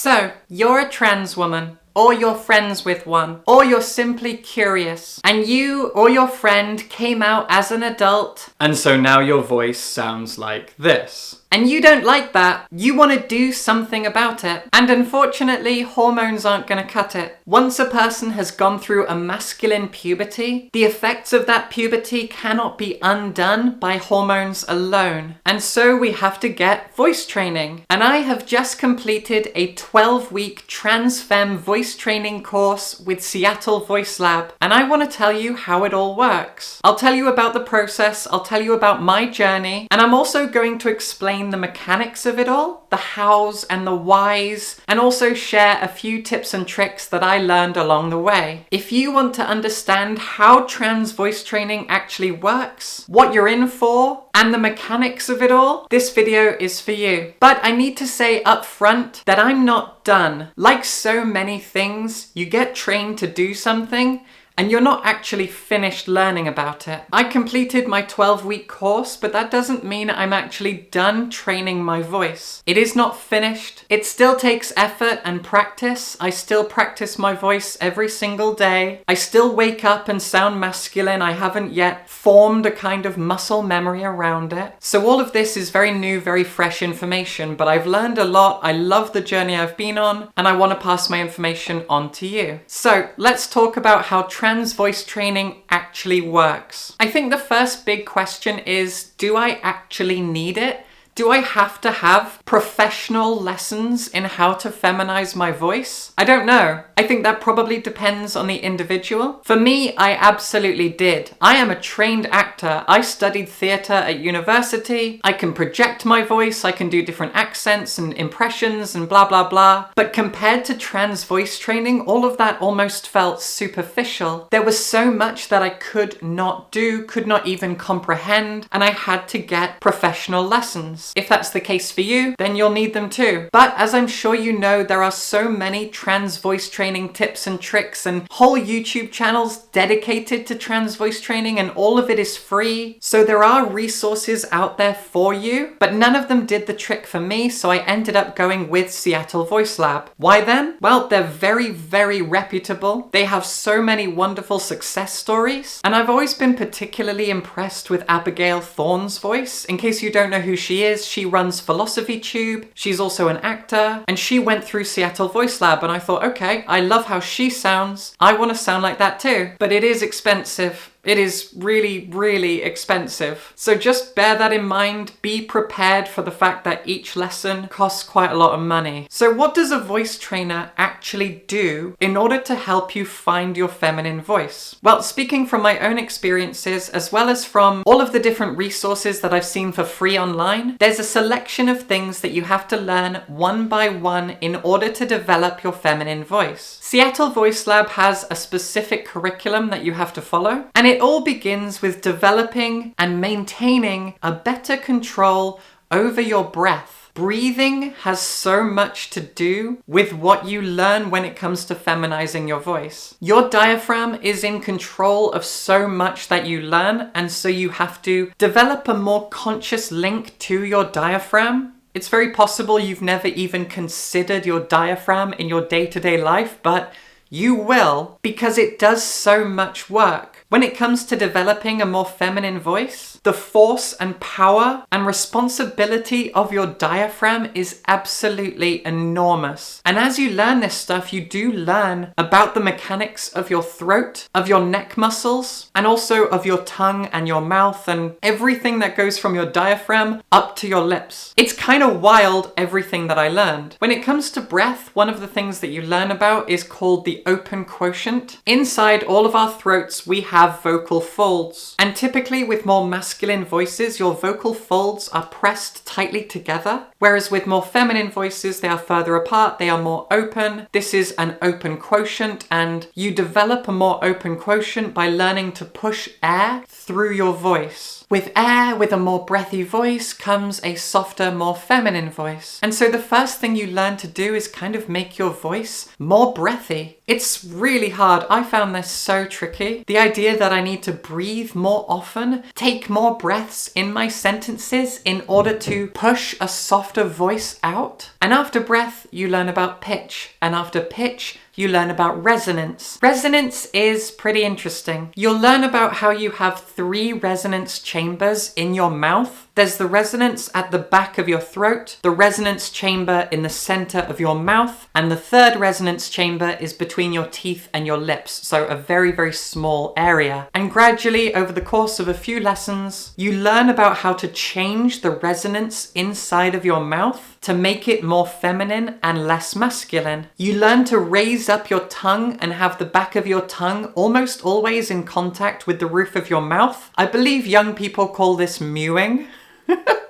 So, you're a trans woman, or you're friends with one, or you're simply curious, and you or your friend came out as an adult, and so now your voice sounds like this. and you don't like that. You want to do something about it. And unfortunately, hormones aren't going to cut it. Once a person has gone through a masculine puberty, the effects of that puberty cannot be undone by hormones alone. And so we have to get voice training. And I have just completed a 12-week trans femme voice training course with Seattle Voice Lab. And I want to tell you how it all works. I'll tell you about the process, I'll tell you about my journey, and I'm also going to explain the mechanics of it all, the hows and the whys, and also share a few tips and tricks that I learned along the way. If you want to understand how trans voice training actually works, what you're in for, and the mechanics of it all, this video is for you. But I need to say up front that I'm not done. Like so many things, you get trained to do something, and you're not actually finished learning about it. I completed my 12-week course, but that doesn't mean I'm actually done training my voice. It is not finished. It still takes effort and practice. I still practice my voice every single day. I still wake up and sound masculine. I haven't yet formed a kind of muscle memory around it. So all of this is very new, very fresh information, but I've learned a lot. I love the journey I've been on, and I want to pass my information on to you. So let's talk about how trans voice training actually works. I think the first big question is, do I actually need it? Do I have to have professional lessons in how to feminize my voice? I don't know. I think that probably depends on the individual. For me, I absolutely did. I am a trained actor. I studied theatre at university. I can project my voice. I can do different accents and impressions and blah, blah, blah. But compared to trans voice training, all of that almost felt superficial. There was so much that I could not do, could not even comprehend, and I had to get professional lessons. If that's the case for you, then you'll need them too. But as I'm sure you know, there are so many trans voice training tips and tricks and whole YouTube channels dedicated to trans voice training, and all of it is free. So there are resources out there for you, but none of them did the trick for me, so I ended up going with Seattle Voice Lab. Why then? Well, they're very, very reputable. They have so many wonderful success stories, and I've always been particularly impressed with Abigail Thorne's voice. In case you don't know who she is, she runs Philosophy Tube. She's also an actor, and she went through Seattle Voice Lab, and I thought, okay, I love how she sounds. I want to sound like that too. But it is expensive. It is really, really expensive. So just bear that in mind. Be prepared for the fact that each lesson costs quite a lot of money. So what does a voice trainer actually do in order to help you find your feminine voice? Well, speaking from my own experiences, as well as from all of the different resources that I've seen for free online, there's a selection of things that you have to learn one by one in order to develop your feminine voice. Seattle Voice Lab has a specific curriculum that you have to follow, and it all begins with developing and maintaining a better control over your breath. Breathing has so much to do with what you learn when it comes to feminizing your voice. Your diaphragm is in control of so much that you learn, and so you have to develop a more conscious link to your diaphragm. It's very possible you've never even considered your diaphragm in your day-to-day life, but you will, because it does so much work. When it comes to developing a more feminine voice, the force and power and responsibility of your diaphragm is absolutely enormous. And as you learn this stuff, you do learn about the mechanics of your throat, of your neck muscles, and also of your tongue and your mouth and everything that goes from your diaphragm up to your lips. It's kind of wild, everything that I learned. When it comes to breath, one of the things that you learn about is called the open quotient. Inside all of our throats, we have vocal folds. And typically with more masculine voices, your vocal folds are pressed tightly together. Whereas with more feminine voices, they are further apart, they are more open. This is an open quotient, and you develop a more open quotient by learning to push air through your voice. With air, with a more breathy voice, comes a softer, more feminine voice. And so the first thing you learn to do is kind of make your voice more breathy. It's really hard. I found this so tricky. The idea that I need to breathe more often, take more breaths in my sentences in order to push a softer voice out. And after breath, you learn about pitch. And after pitch, you learn about resonance. Resonance is pretty interesting. You'll learn about how you have 3 resonance chambers in your mouth. There's the resonance at the back of your throat, the resonance chamber in the center of your mouth, and the third resonance chamber is between your teeth and your lips, so a very, very small area. And gradually, over the course of a few lessons, you learn about how to change the resonance inside of your mouth to make it more feminine and less masculine. You learn to raise up your tongue and have the back of your tongue almost always in contact with the roof of your mouth. I believe young people call this mewing.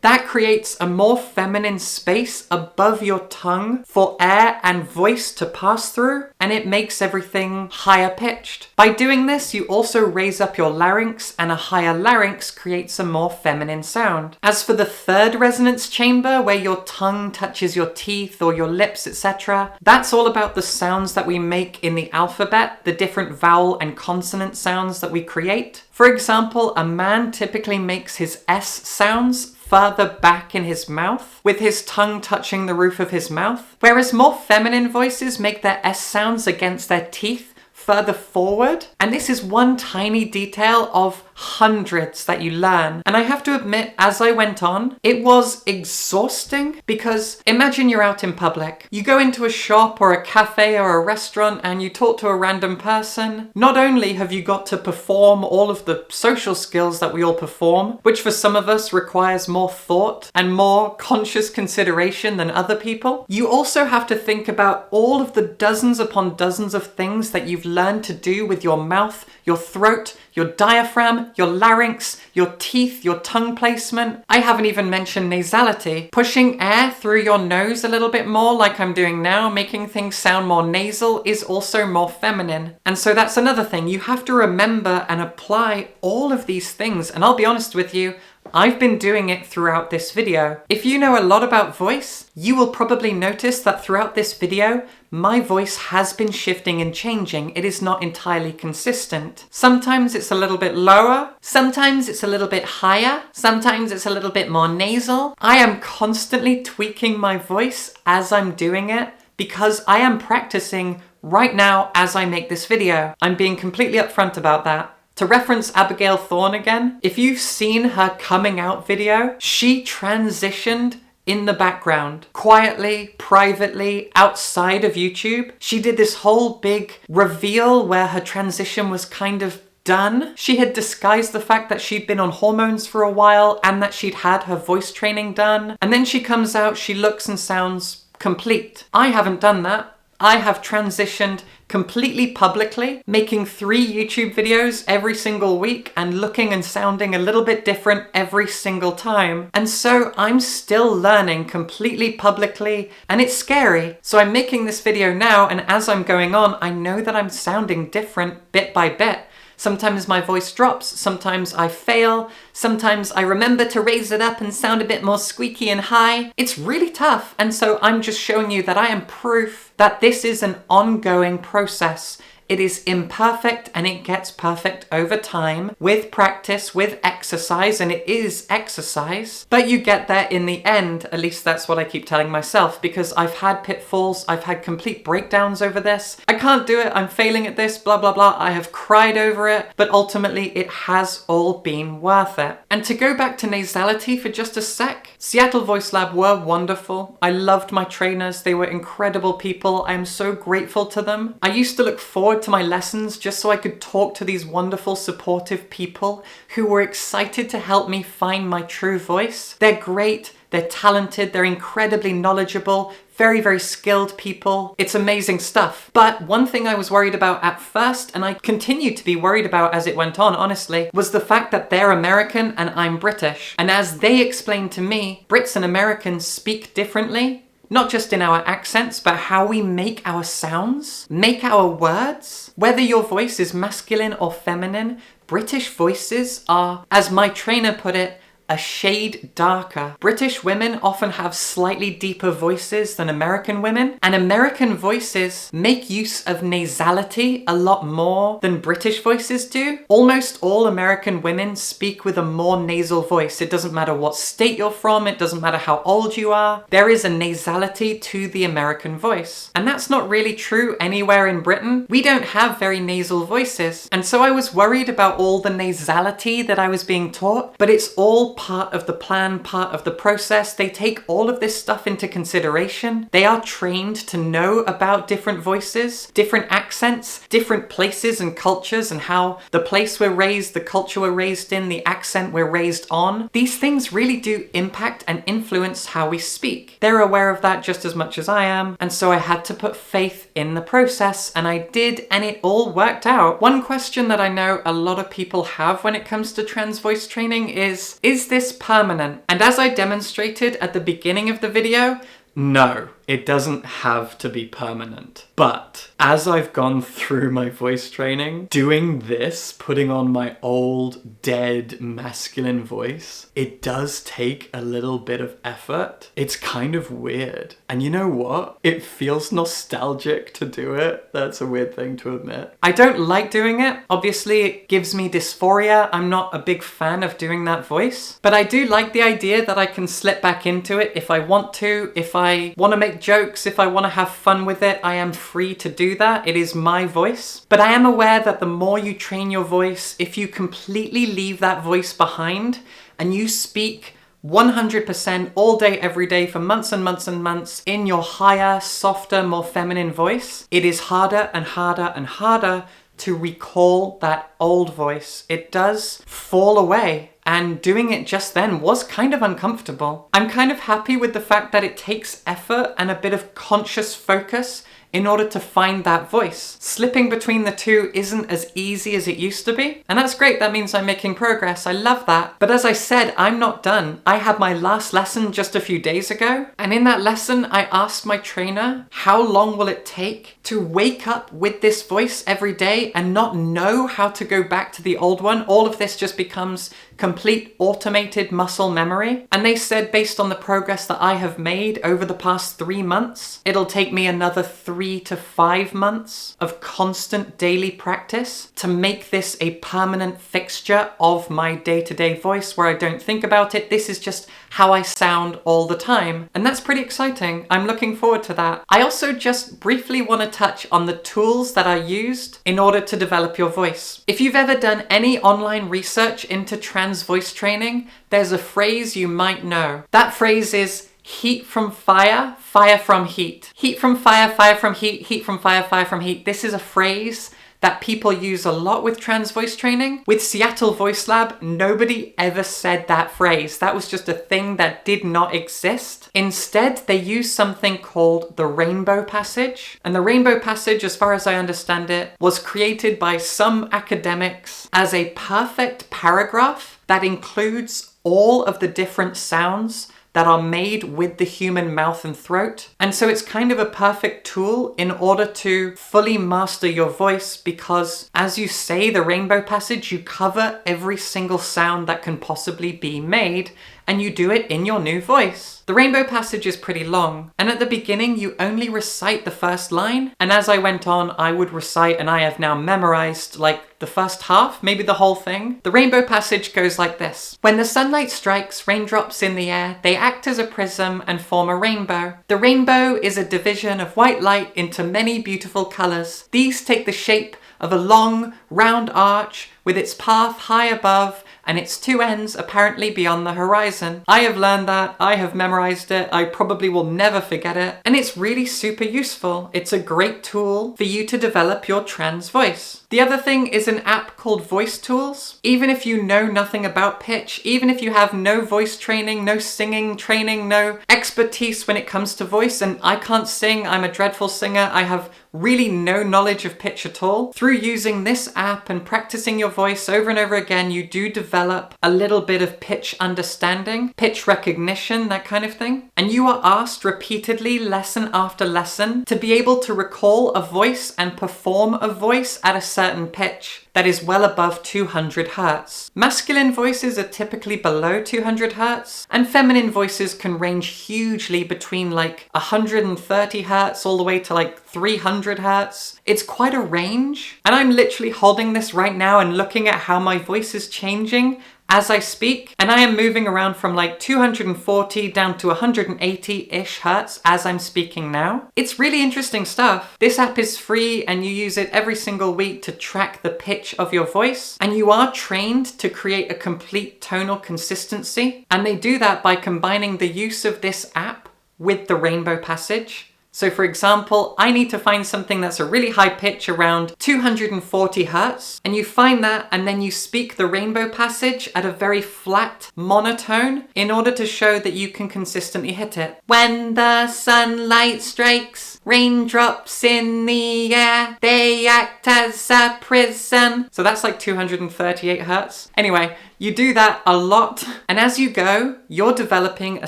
That creates a more feminine space above your tongue for air and voice to pass through, and it makes everything higher pitched. By doing this, you also raise up your larynx, and a higher larynx creates a more feminine sound. As for the third resonance chamber, where your tongue touches your teeth or your lips, etc., that's all about the sounds that we make in the alphabet, the different vowel and consonant sounds that we create. For example, a man typically makes his S sounds further back in his mouth, with his tongue touching the roof of his mouth, whereas more feminine voices make their S sounds against their teeth further forward. And this is one tiny detail of hundreds that you learn. And I have to admit, as I went on, it was exhausting, because imagine you're out in public. You go into a shop or a cafe or a restaurant and you talk to a random person. Not only have you got to perform all of the social skills that we all perform, which for some of us requires more thought and more conscious consideration than other people, you also have to think about all of the dozens upon dozens of things that you've learned to do with your mouth, your throat, your diaphragm, your larynx, your teeth, your tongue placement. I haven't even mentioned nasality. Pushing air through your nose a little bit more, like I'm doing now, making things sound more nasal, is also more feminine. And so that's another thing. You have to remember and apply all of these things. And I'll be honest with you, I've been doing it throughout this video. If you know a lot about voice, you will probably notice that throughout this video, my voice has been shifting and changing. It is not entirely consistent. Sometimes it's a little bit lower, sometimes it's a little bit higher, sometimes it's a little bit more nasal. I am constantly tweaking my voice as I'm doing it, because I am practicing right now as I make this video. I'm being completely upfront about that. To reference Abigail Thorne again, if you've seen her coming out video, she transitioned in the background, quietly, privately, outside of YouTube. She did this whole big reveal where her transition was kind of done. She had disguised the fact that she'd been on hormones for a while and that she'd had her voice training done. And then she comes out, she looks and sounds complete. I haven't done that. I have transitioned completely publicly, making 3 YouTube videos every single week and looking and sounding a little bit different every single time. And so I'm still learning completely publicly, and it's scary. So I'm making this video now, and as I'm going on, I know that I'm sounding different bit by bit. Sometimes my voice drops, sometimes I fail, sometimes I remember to raise it up and sound a bit more squeaky and high. It's really tough, and so I'm just showing you that I am proof that this is an ongoing process. It is imperfect and it gets perfect over time with practice, with exercise, and it is exercise. But you get there in the end, at least that's what I keep telling myself, because I've had pitfalls, I've had complete breakdowns over this. I can't do it, I'm failing at this, blah, blah, blah. I have cried over it, but ultimately it has all been worth it. And to go back to nasality for just a sec, Seattle Voice Lab were wonderful. I loved my trainers, they were incredible people. I am so grateful to them. I used to look forward to my lessons just so I could talk to these wonderful, supportive people who were excited to help me find my true voice. They're great, they're talented, they're incredibly knowledgeable, very, very skilled people. It's amazing stuff. But one thing I was worried about at first, and I continued to be worried about as it went on, honestly, was the fact that they're American and I'm British. And as they explained to me, Brits and Americans speak differently. Not just in our accents, but how we make our sounds, make our words. Whether your voice is masculine or feminine, British voices are, as my trainer put it, a shade darker. British women often have slightly deeper voices than American women, and American voices make use of nasality a lot more than British voices do. Almost all American women speak with a more nasal voice. It doesn't matter what state you're from, it doesn't matter how old you are. There is a nasality to the American voice. And that's not really true anywhere in Britain. We don't have very nasal voices. And so I was worried about all the nasality that I was being taught, but it's all part of the plan, part of the process. They take all of this stuff into consideration. They are trained to know about different voices, different accents, different places and cultures, and how the place we're raised, the culture we're raised in, the accent we're raised on. These things really do impact and influence how we speak. They're aware of that just as much as I am, and so I had to put faith in the process, and I did, and it all worked out. One question that I know a lot of people have when it comes to trans voice training is this permanent? And as I demonstrated at the beginning of the video, No, it doesn't have to be permanent. But as I've gone through my voice training, doing this, putting on my old, dead, masculine voice, it does take a little bit of effort. It's kind of weird. And you know what? It feels nostalgic to do it. That's a weird thing to admit. I don't like doing it. Obviously, it gives me dysphoria. I'm not a big fan of doing that voice. But I do like the idea that I can slip back into it if I want to, if I want to make jokes, if I want to have fun with it, I am free to do that. It is my voice. But I am aware that the more you train your voice, if you completely leave that voice behind and you speak 100% all day, every day for months and months and months in your higher, softer, more feminine voice, it is harder and harder and harder to recall that old voice. It does fall away. And doing it just then was kind of uncomfortable. I'm kind of happy with the fact that it takes effort and a bit of conscious focus in order to find that voice. Slipping between the two isn't as easy as it used to be. And that's great, that means I'm making progress. I love that. But as I said, I'm not done. I had my last lesson just a few days ago. And in that lesson, I asked my trainer, how long will it take to wake up with this voice every day and not know how to go back to the old one? All of this just becomes complete automated muscle memory. And they said, based on the progress that I have made over the past 3 months, it'll take me another 3 to 5 months of constant daily practice to make this a permanent fixture of my day-to-day voice where I don't think about it. This is just how I sound all the time. And that's pretty exciting. I'm looking forward to that. I also just briefly want to touch on the tools that I used in order to develop your voice. If you've ever done any online research into trans voice training, there's a phrase you might know. That phrase is heat from fire, fire from heat. Heat from fire, fire from heat, heat from fire, fire from heat. This is a phrase that people use a lot with trans voice training. With Seattle Voice Lab, nobody ever said that phrase. That was just a thing that did not exist. Instead, they used something called the rainbow passage. And the rainbow passage, as far as I understand it, was created by some academics as a perfect paragraph that includes all of the different sounds that are made with the human mouth and throat. And so it's kind of a perfect tool in order to fully master your voice because, as you say the rainbow passage, you cover every single sound that can possibly be made and you do it in your new voice. The rainbow passage is pretty long, and at the beginning you only recite the first line, and as I went on I would recite, and I have now memorized like the first half, maybe the whole thing. The rainbow passage goes like this. When the sunlight strikes raindrops in the air, they act as a prism and form a rainbow. The rainbow is a division of white light into many beautiful colors. These take the shape of a long, round arch with its path high above and its two ends apparently beyond the horizon. I have learned that, I have memorized it, I probably will never forget it, and it's really super useful. It's a great tool for you to develop your trans voice. The other thing is an app called Voice Tools. Even if you know nothing about pitch, even if you have no voice training, no singing training, no expertise when it comes to voice, and I can't sing, I'm a dreadful singer, I have really no knowledge of pitch at all. Through using this app and practicing your voice over and over again, you do develop a little bit of pitch understanding, pitch recognition, that kind of thing. And you are asked repeatedly, lesson after lesson, to be able to recall a voice and perform a voice at a certain pitch that is well above 200 hertz. Masculine voices are typically below 200 hertz, and feminine voices can range hugely between like 130 hertz all the way to like 300 hertz. It's quite a range, and I'm literally holding this right now and looking at how my voice is changing as I speak, and I am moving around from like 240 down to 180-ish hertz as I'm speaking now. It's really interesting stuff. This app is free and you use it every single week to track the pitch of your voice, and you are trained to create a complete tonal consistency, and they do that by combining the use of this app with the rainbow passage. So for example, I need to find something that's a really high pitch around 240 hertz, and you find that and then you speak the rainbow passage at a very flat monotone in order to show that you can consistently hit it. When the sunlight strikes, raindrops in the air, they act as a prism. So that's like 238 hertz. Anyway, you do that a lot, and as you go, you're developing a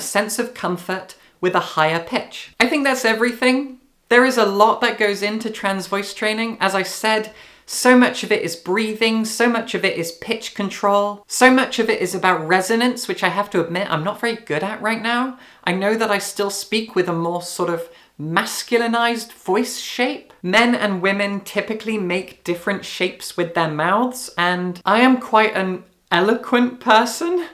sense of comfort with a higher pitch. I think that's everything. There is a lot that goes into trans voice training. As I said, so much of it is breathing, so much of it is pitch control, so much of it is about resonance, which I have to admit I'm not very good at right now. I know that I still speak with a more sort of masculinized voice shape. Men and women typically make different shapes with their mouths, and I am quite an eloquent person.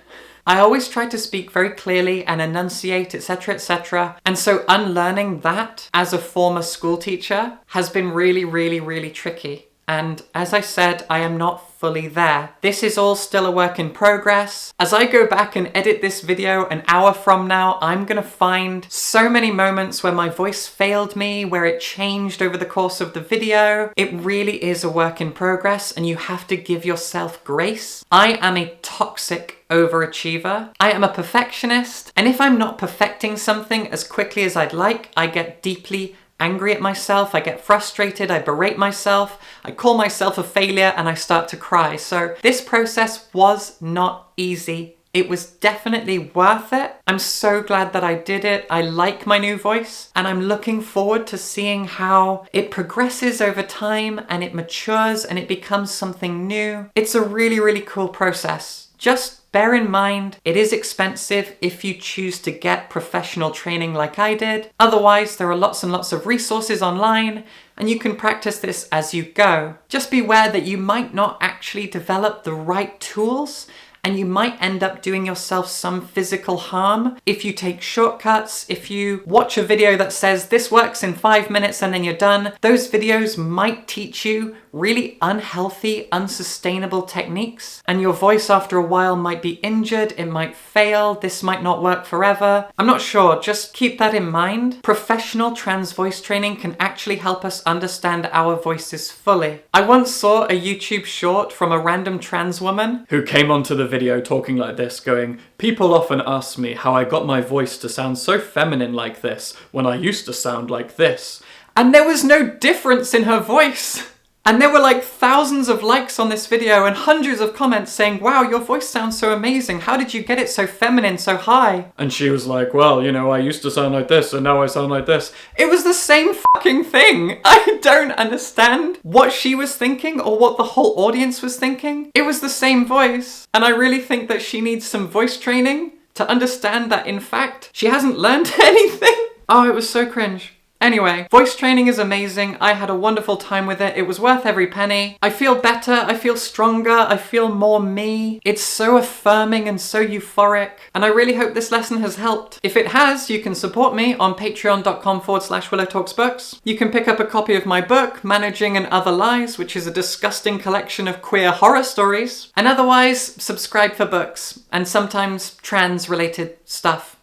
I always try to speak very clearly and enunciate, etc., etc. And so unlearning that as a former school teacher has been really, really, really tricky. And as I said, I am not fully there. This is all still a work in progress. As I go back and edit this video an hour from now, I'm gonna find so many moments where my voice failed me, where it changed over the course of the video. It really is a work in progress, and you have to give yourself grace. I am a toxic overachiever. I am a perfectionist, and if I'm not perfecting something as quickly as I'd like, I get deeply angry at myself, I get frustrated, I berate myself, I call myself a failure, and I start to cry. So this process was not easy. It was definitely worth it. I'm so glad that I did it. I like my new voice, and I'm looking forward to seeing how it progresses over time and it matures and it becomes something new. It's a really, really cool process. Just bear in mind, it is expensive if you choose to get professional training like I did. Otherwise, there are lots and lots of resources online, and you can practice this as you go. Just beware that you might not actually develop the right tools, and you might end up doing yourself some physical harm if you take shortcuts. If you watch a video that says this works in 5 minutes and then you're done, those videos might teach you really unhealthy, unsustainable techniques, and your voice after a while might be injured, it might fail, this might not work forever. I'm not sure, just keep that in mind. Professional trans voice training can actually help us understand our voices fully. I once saw a YouTube short from a random trans woman who came onto the video talking like this, going, "People often ask me how I got my voice to sound so feminine like this when I used to sound like this." And there was no difference in her voice. And there were like thousands of likes on this video and hundreds of comments saying, "Wow, your voice sounds so amazing. How did you get it so feminine, so high?" And she was like, "Well, you know, I used to sound like this and now I sound like this." It was the same fucking thing. I don't understand what she was thinking or what the whole audience was thinking. It was the same voice. And I really think that she needs some voice training to understand that, in fact, she hasn't learned anything. Oh, it was so cringe. Anyway, voice training is amazing. I had a wonderful time with it. It was worth every penny. I feel better, I feel stronger, I feel more me. It's so affirming and so euphoric. And I really hope this lesson has helped. If it has, you can support me on patreon.com/willowtalksbooks. You can pick up a copy of my book, Managing and Other Lies, which is a disgusting collection of queer horror stories. And otherwise, subscribe for books and sometimes trans-related stuff.